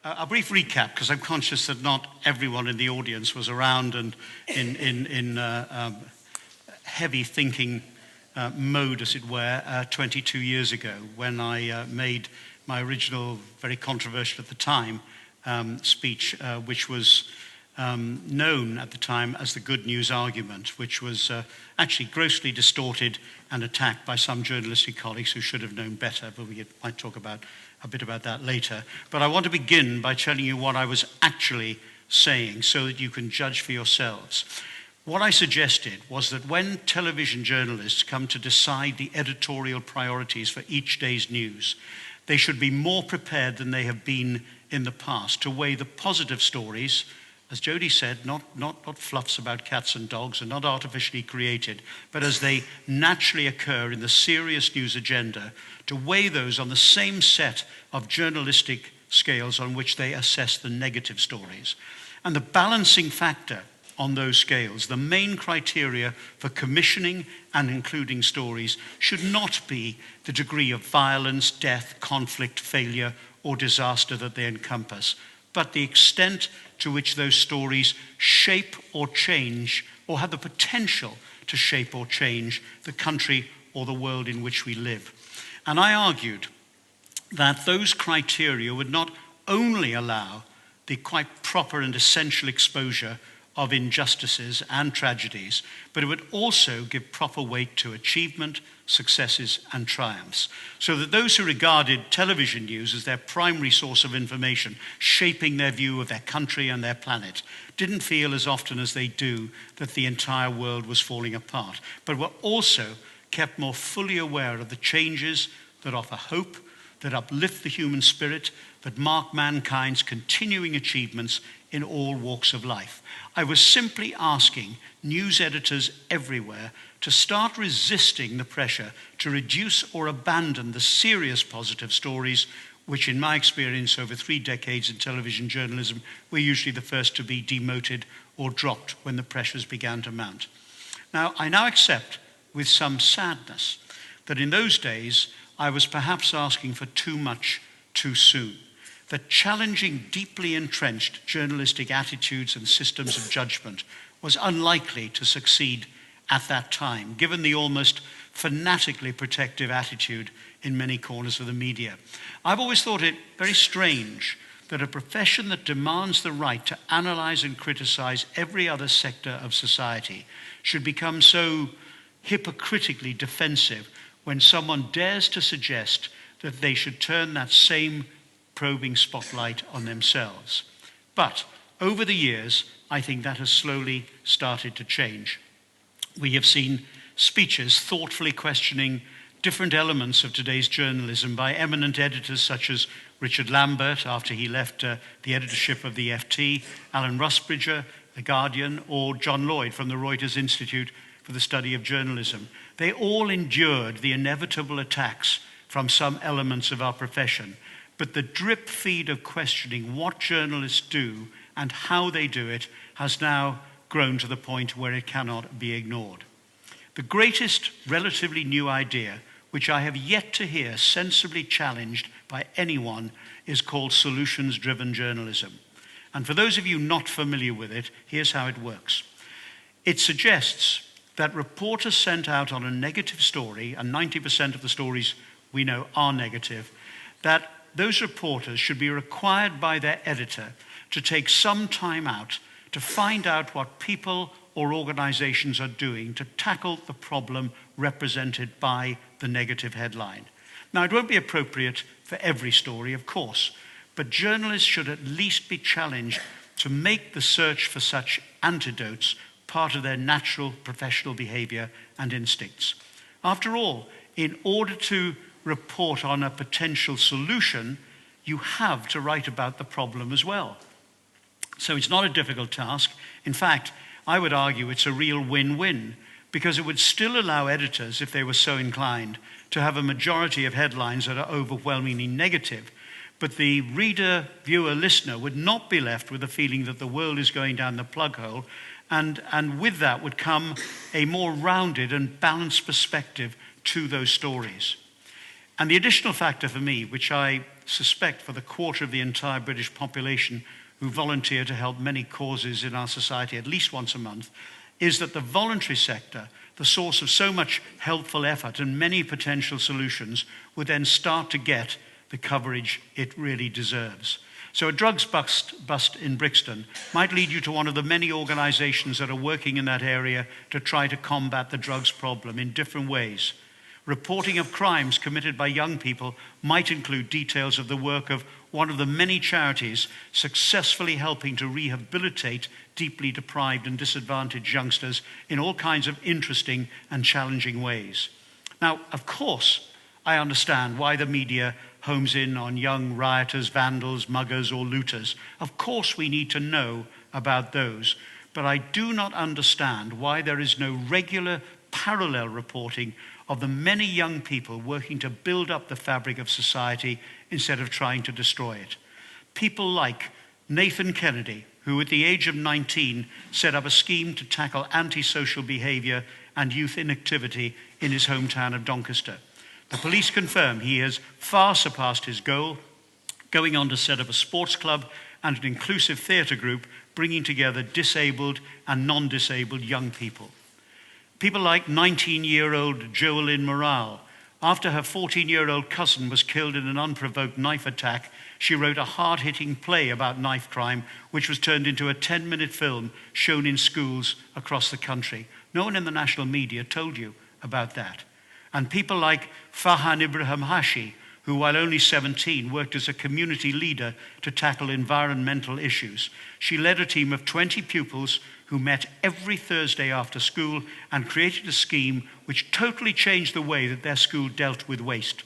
A brief recap, because I'm conscious that not everyone in the audience was around and in heavy thinking mode, as it were, 22 years ago, when I made my original, very controversial at the time, speech, which was known at the time as the good news argument, which was actually grossly distorted and attacked by some journalistic colleagues who should have known better, but we might talk about a bit about that later. But I want to begin by telling you what I was actually saying so that you can judge for yourselves. What I suggested was that when television journalists come to decide the editorial priorities for each day's news, they should be more prepared than they have been in the past to weigh the positive stories, as Jody said, not fluffs about cats and dogs and not artificially created, but as they naturally occur in the serious news agenda, to weigh those on the same set of journalistic scales on which they assess the negative stories. And the balancing factor on those scales, the main criteria for commissioning and including stories, should not be the degree of violence, death, conflict, failure, or disaster that they encompass, but the extent to which those stories shape or change, or have the potential to shape or change, the country or the world in which we live. And I argued that those criteria would not only allow the quite proper and essential exposure of injustices and tragedies, but it would also give proper weight to achievement, successes, and triumphs, so that those who regarded television news as their primary source of information, shaping their view of their country and their planet, didn't feel as often as they do that the entire world was falling apart, but were also kept more fully aware of the changes that offer hope, that uplift the human spirit, that mark mankind's continuing achievements in all walks of life. I was simply asking news editors everywhere to start resisting the pressure to reduce or abandon the serious positive stories, which in my experience over 3 decades in television journalism were usually the first to be demoted or dropped when the pressures began to mount. Now, I now accept with some sadness that in those days I was perhaps asking for too much too soon, that challenging deeply entrenched journalistic attitudes and systems of judgment was unlikely to succeed at that time, given the almost fanatically protective attitude in many corners of the media. I've always thought it very strange that a profession that demands the right to analyze and criticize every other sector of society should become so hypocritically defensive when someone dares to suggest that they should turn that same probing spotlight on themselves. But over the years, I think that has slowly started to change. We have seen speeches thoughtfully questioning different elements of today's journalism by eminent editors such as Richard Lambert, after he left the editorship of the FT, Alan Rusbridger, The Guardian, or John Lloyd from the Reuters Institute for the Study of Journalism. They all endured the inevitable attacks from some elements of our profession, but the drip feed of questioning what journalists do and how they do it has now grown to the point where it cannot be ignored. The greatest relatively new idea, which I have yet to hear sensibly challenged by anyone, is called solutions-driven journalism. And for those of you not familiar with it, here's how it works. It suggests that reporters sent out on a negative story, and 90% of the stories we know are negative, that those reporters should be required by their editor to take some time out to find out what people or organizations are doing to tackle the problem represented by the negative headline. Now, it won't be appropriate for every story, of course, but journalists should at least be challenged to make the search for such antidotes part of their natural professional behavior and instincts. After all, in order to report on a potential solution, you have to write about the problem as well. So it's not a difficult task. In fact, I would argue it's a real win-win, because it would still allow editors, if they were so inclined, to have a majority of headlines that are overwhelmingly negative. But the reader, viewer, listener would not be left with the feeling that the world is going down the plug hole, and with that would come a more rounded and balanced perspective to those stories. And the additional factor for me, which I suspect for the quarter of the entire British population who volunteer to help many causes in our society at least once a month, is that the voluntary sector, the source of so much helpful effort and many potential solutions, would then start to get the coverage it really deserves. So a drugs bust in Brixton might lead you to one of the many organizations that are working in that area to try to combat the drugs problem in different ways. Reporting of crimes committed by young people might include details of the work of one of the many charities successfully helping to rehabilitate deeply deprived and disadvantaged youngsters in all kinds of interesting and challenging ways. Now, of course, I understand why the media homes in on young rioters, vandals, muggers, or looters. Of course, we need to know about those, but I do not understand why there is no regular parallel reporting of the many young people working to build up the fabric of society instead of trying to destroy it. People like Nathan Kennedy, who at the age of 19 set up a scheme to tackle antisocial behavior and youth inactivity in his hometown of Doncaster. The police confirm he has far surpassed his goal, going on to set up a sports club and an inclusive theatre group, bringing together disabled and non-disabled young people. People like 19-year-old Joelyn Morale. After her 14-year-old cousin was killed in an unprovoked knife attack, she wrote a hard-hitting play about knife crime, which was turned into a 10-minute film shown in schools across the country. No one in the national media told you about that. And people like Fahan Ibrahim Hashi, who while only 17 worked as a community leader to tackle environmental issues. She led a team of 20 pupils who met every Thursday after school and created a scheme which totally changed the way that their school dealt with waste.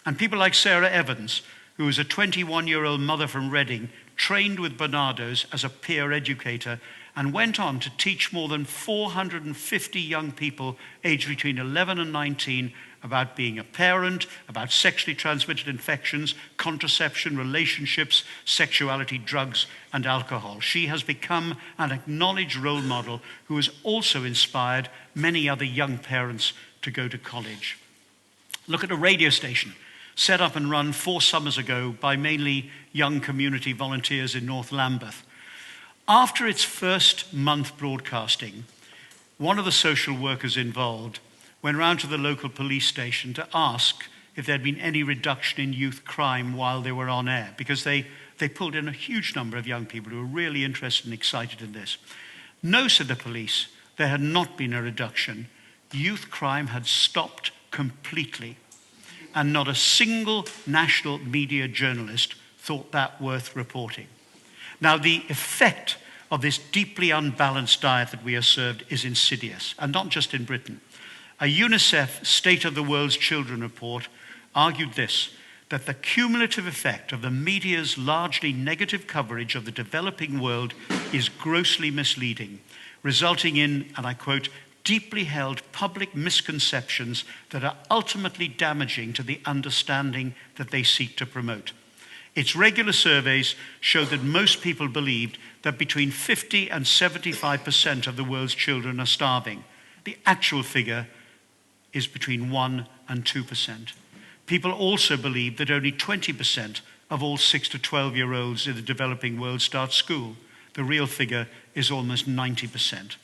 And people like Sarah Evans, who was a 21-year-old mother from Reading, trained with Barnardo's as a peer educator and went on to teach more than 450 young people aged between 11 and 19 about being a parent, about sexually transmitted infections, contraception, relationships, sexuality, drugs, and alcohol. She has become an acknowledged role model who has also inspired many other young parents to go to college. Look at a radio station set up and run 4 summers ago by mainly young community volunteers in North Lambeth. After its first month broadcasting, one of the social workers involved went round to the local police station to ask if there'd been any reduction in youth crime while they were on air, because they pulled in a huge number of young people who were really interested and excited in this. No, said the police, there had not been a reduction. Youth crime had stopped completely, and not a single national media journalist thought that worth reporting. Now, the effect of this deeply unbalanced diet that we are served is insidious, and not just in Britain. A UNICEF State of the World's Children report argued this, that the cumulative effect of the media's largely negative coverage of the developing world is grossly misleading, resulting in, and I quote, deeply held public misconceptions that are ultimately damaging to the understanding that they seek to promote. Its regular surveys showed that most people believed that between 50 and 75% of the world's children are starving. The actual figure is between 1 and 2%. People also believe that only 20% of all 6 to 12-year-olds in the developing world start school. The real figure is almost 90%.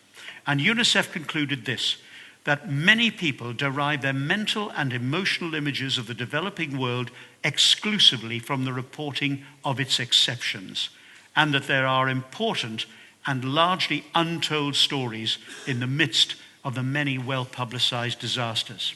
And UNICEF concluded this, that many people derive their mental and emotional images of the developing world exclusively from the reporting of its exceptions, and that there are important and largely untold stories in the midst of the many well-publicized disasters.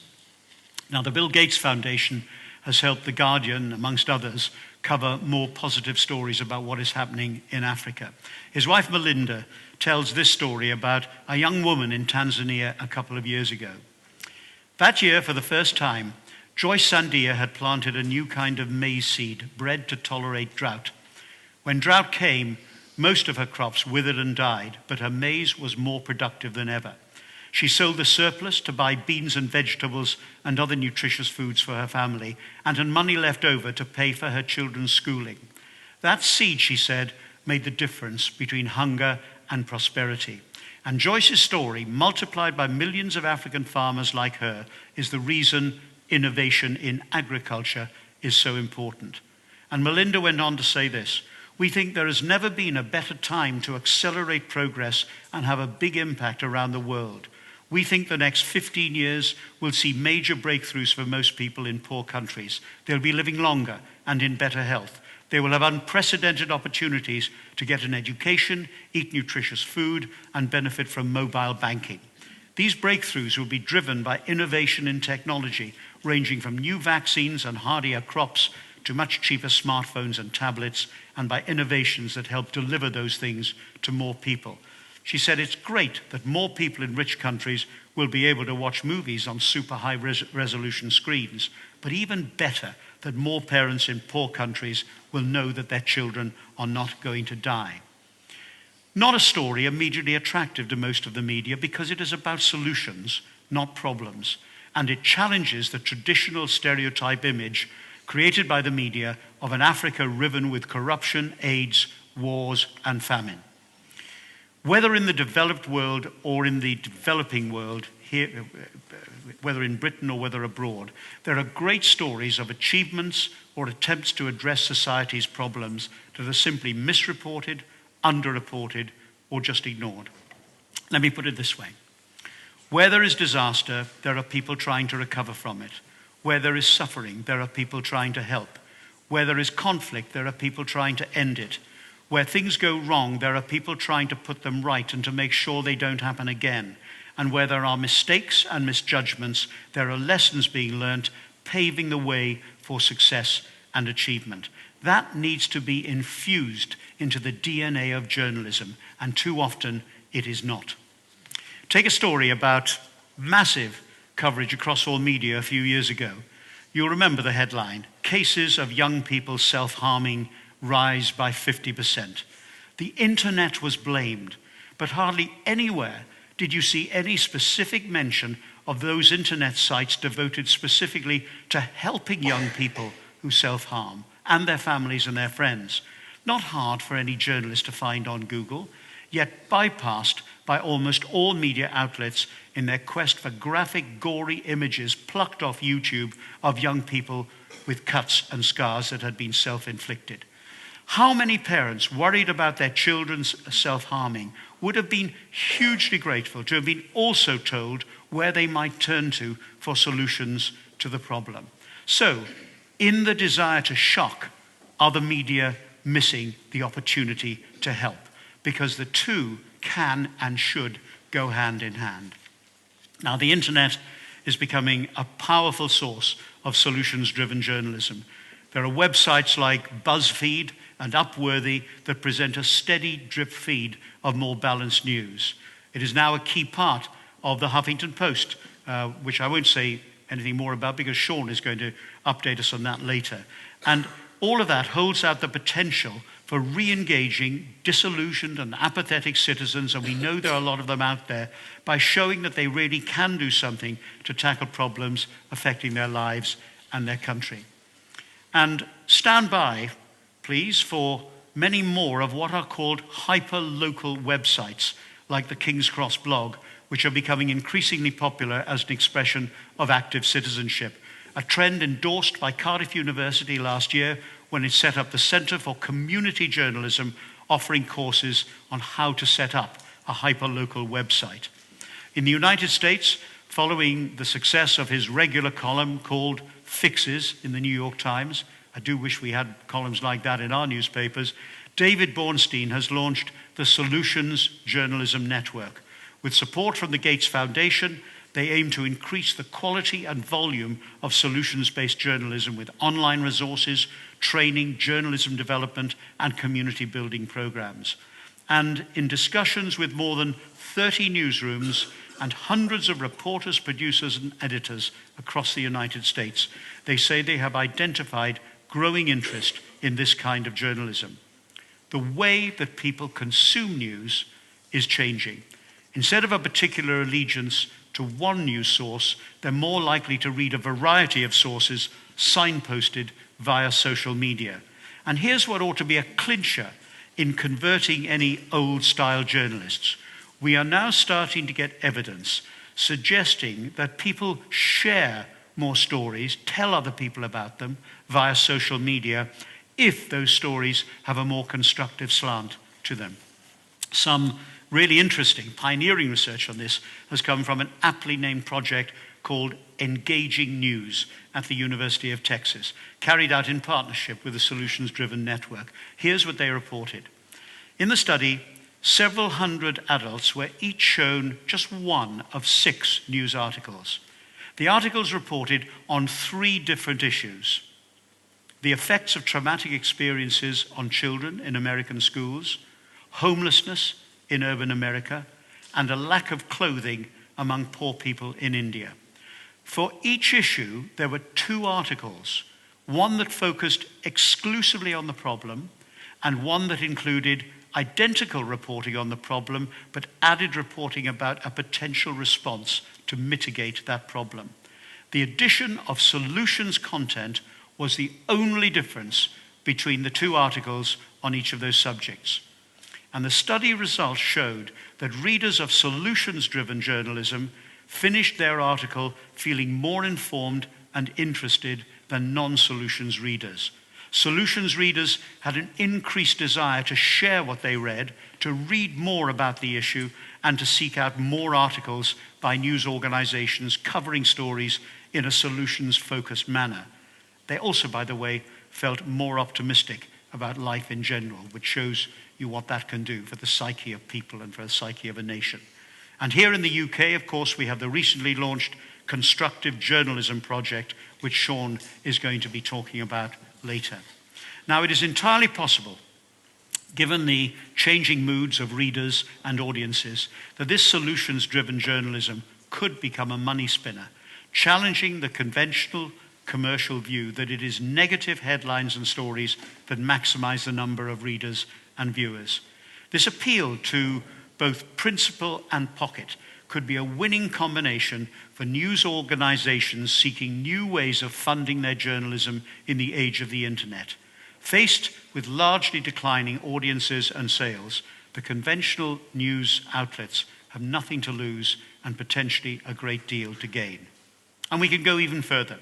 Now, the Bill Gates Foundation has helped The Guardian, amongst others, cover more positive stories about what is happening in Africa. His wife, Melinda, tells this story about a young woman in Tanzania a couple of years ago. That year, for the first time, Joyce Sandia had planted a new kind of maize seed, bred to tolerate drought. When drought came, most of her crops withered and died, but her maize was more productive than ever. She sold the surplus to buy beans and vegetables and other nutritious foods for her family, and had money left over to pay for her children's schooling. That seed, she said, made the difference between hunger and prosperity. And Joyce's story, multiplied by millions of African farmers like her, is the reason innovation in agriculture is so important. And Melinda went on to say this: "We think there has never been a better time to accelerate progress and have a big impact around the world. We think the next 15 years will see major breakthroughs for most people in poor countries. They'll be living longer and in better health. They will have unprecedented opportunities to get an education, eat nutritious food, and benefit from mobile banking. These breakthroughs will be driven by innovation in technology, ranging from new vaccines and hardier crops to much cheaper smartphones and tablets, and by innovations that help deliver those things to more people." She said it's great that more people in rich countries will be able to watch movies on super high resolution screens, but even better that more parents in poor countries will know that their children are not going to die. Not a story immediately attractive to most of the media because it is about solutions, not problems, and it challenges the traditional stereotype image created by the media of an Africa riven with corruption, AIDS, wars, and famine. Whether in the developed world or in the developing world, here, whether in Britain or whether abroad, there are great stories of achievements or attempts to address society's problems that are simply misreported, underreported, or just ignored. Let me put it this way. Where there is disaster, there are people trying to recover from it. Where there is suffering, there are people trying to help. Where there is conflict, there are people trying to end it. Where things go wrong, there are people trying to put them right and to make sure they don't happen again. And where there are mistakes and misjudgments, there are lessons being learnt, paving the way for success and achievement. That needs to be infused into the DNA of journalism, and too often it is not. Take a story about massive coverage across all media a few years ago. You'll remember the headline: "Cases of young people self-harming rise by 50%. The internet was blamed, but hardly anywhere did you see any specific mention of those internet sites devoted specifically to helping young people who self-harm and their families and their friends. Not hard for any journalist to find on Google, yet bypassed by almost all media outlets in their quest for graphic, gory images plucked off YouTube of young people with cuts and scars that had been self-inflicted. How many parents worried about their children's self-harming would have been hugely grateful to have been also told where they might turn to for solutions to the problem? So, in the desire to shock, are the media missing the opportunity to help? Because the two can and should go hand in hand. Now, the internet is becoming a powerful source of solutions-driven journalism. There are websites like BuzzFeed and Upworthy that present a steady drip feed of more balanced news. It is now a key part of the Huffington Post, which I won't say anything more about because Sean is going to update us on that later. And all of that holds out the potential for re-engaging disillusioned and apathetic citizens, and we know there are a lot of them out there, by showing that they really can do something to tackle problems affecting their lives and their country. And stand by, please, for many more of what are called hyper-local websites, like the King's Cross blog, which are becoming increasingly popular as an expression of active citizenship, a trend endorsed by Cardiff University last year when it set up the Centre for Community Journalism, offering courses on how to set up a hyper-local website. In the United States, following the success of his regular column called Fixes in the New York Times, I do wish we had columns like that in our newspapers, David Bornstein has launched the Solutions Journalism Network. With support from the Gates Foundation, they aim to increase the quality and volume of solutions-based journalism with online resources, training, journalism development, and community building programs. And in discussions with more than 30 newsrooms and hundreds of reporters, producers, and editors across the United States, they say they have identified growing interest in this kind of journalism. The way that people consume news is changing. Instead of a particular allegiance to one news source, they're more likely to read a variety of sources signposted via social media. And here's what ought to be a clincher in converting any old-style journalists. We are now starting to get evidence suggesting that people share more stories, tell other people about them via social media, if those stories have a more constructive slant to them. Some really interesting, pioneering research on this has come from an aptly named project called Engaging News at the University of Texas, carried out in partnership with the Solutions-Driven Network. Here's what they reported. In the study, several hundred adults were each shown just one of 6 news articles. The articles reported on 3 different issues: the effects of traumatic experiences on children in American schools, homelessness in urban America, and a lack of clothing among poor people in India. For each issue, there were 2 articles, one that focused exclusively on the problem, and one that included identical reporting on the problem, but added reporting about a potential response to mitigate that problem. The addition of solutions content was the only difference between the 2 articles on each of those subjects. And the study results showed that readers of solutions-driven journalism finished their article feeling more informed and interested than non-solutions readers. Solutions readers had an increased desire to share what they read, to read more about the issue, and to seek out more articles by news organizations covering stories in a solutions-focused manner. They also, by the way, felt more optimistic about life in general, which shows you what that can do for the psyche of people and for the psyche of a nation. And here in the UK, of course, we have the recently launched Constructive Journalism Project, which Sean is going to be talking about later. Now, it is entirely possible, given the changing moods of readers and audiences, that this solutions-driven journalism could become a money spinner, challenging the conventional commercial view that it is negative headlines and stories that maximize the number of readers and viewers. This appeal to both principle and pocket could be a winning combination for news organizations seeking new ways of funding their journalism in the age of the internet. Faced with largely declining audiences and sales, the conventional news outlets have nothing to lose and potentially a great deal to gain. And we can go even further.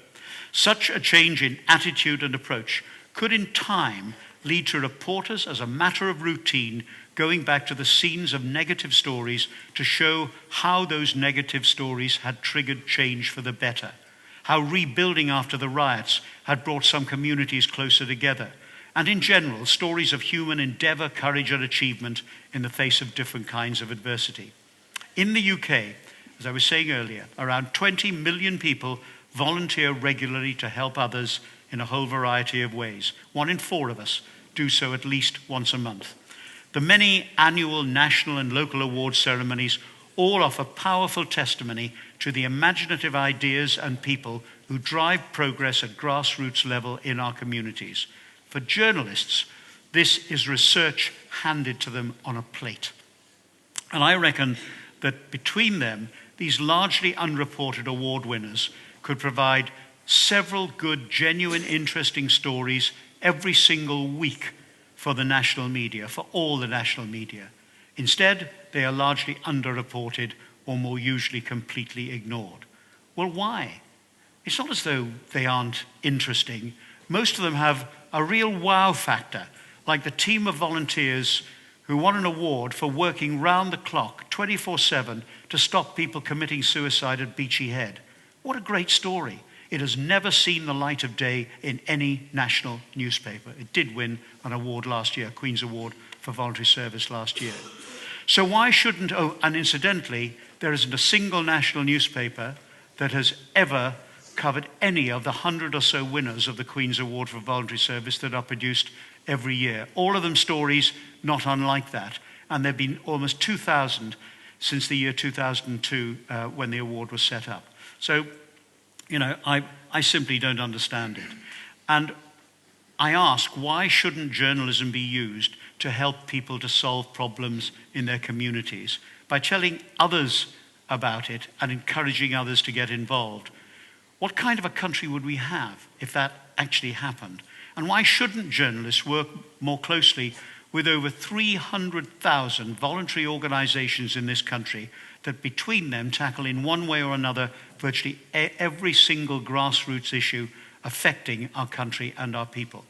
Such a change in attitude and approach could in time lead to reporters, as a matter of routine, going back to the scenes of negative stories to show how those negative stories had triggered change for the better, how rebuilding after the riots had brought some communities closer together, and in general, stories of human endeavor, courage, and achievement in the face of different kinds of adversity. In the UK, as I was saying earlier, around 20 million people volunteer regularly to help others in a whole variety of ways. 1 in 4 of us do so at least once a month. The many annual national and local awards ceremonies all offer powerful testimony to the imaginative ideas and people who drive progress at grassroots level in our communities. For journalists, this is research handed to them on a plate. And I reckon that between them, these largely unreported award winners could provide several good, genuine, interesting stories every single week for the national media, for all the national media. Instead, they are largely underreported or more usually completely ignored. Well, why? It's not as though they aren't interesting. Most of them have a real wow factor, like the team of volunteers who won an award for working round the clock, 24/7, to stop people committing suicide at Beachy Head. What a great story. It has never seen the light of day in any national newspaper. It did win an award last year, Queen's Award for Voluntary Service last year. So why shouldn't, and incidentally, there isn't a single national newspaper that has ever covered any of the 100 or so winners of the Queen's Award for Voluntary Service that are produced every year. All of them stories not unlike that. And there have been almost 2,000 since the year 2002 when the award was set up. So, you know, I simply don't understand it. And I ask, why shouldn't journalism be used to help people to solve problems in their communities by telling others about it and encouraging others to get involved? What kind of a country would we have if that actually happened? And why shouldn't journalists work more closely with over 300,000 voluntary organizations in this country that between them tackle in one way or another virtually every single grassroots issue affecting our country and our people?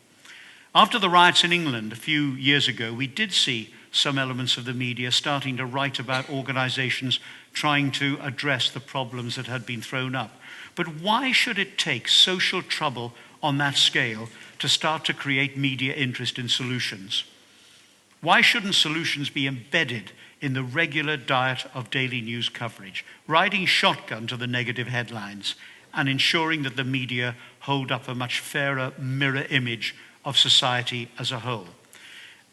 After the riots in England a few years ago, we did see some elements of the media starting to write about organisations trying to address the problems that had been thrown up. But why should it take social trouble on that scale to start to create media interest in solutions? Why shouldn't solutions be embedded in the regular diet of daily news coverage, riding shotgun to the negative headlines and ensuring that the media hold up a much fairer mirror image of society as a whole?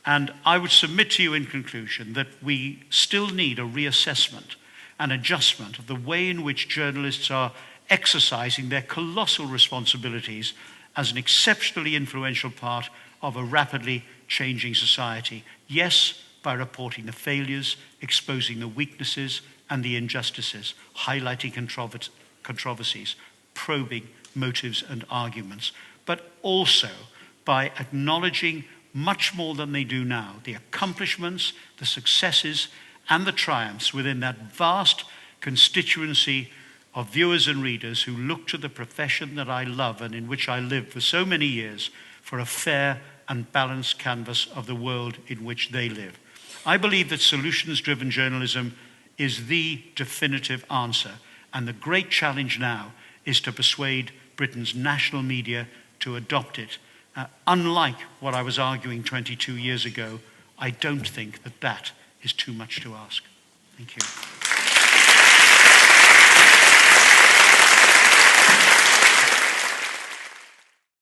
And I would submit to you in conclusion that we still need a reassessment and adjustment of the way in which journalists are exercising their colossal responsibilities as an exceptionally influential part of a rapidly changing society. Yes, by reporting the failures, exposing the weaknesses and the injustices, highlighting controversies, probing motives and arguments, but also by acknowledging much more than they do now, the accomplishments, the successes, and the triumphs within that vast constituency of viewers and readers who look to the profession that I love and in which I lived for so many years for a fair and balanced canvas of the world in which they live. I believe that solutions-driven journalism is the definitive answer, and the great challenge now is to persuade Britain's national media to adopt it. Unlike what I was arguing 22 years ago, I don't think that that is too much to ask. Thank you.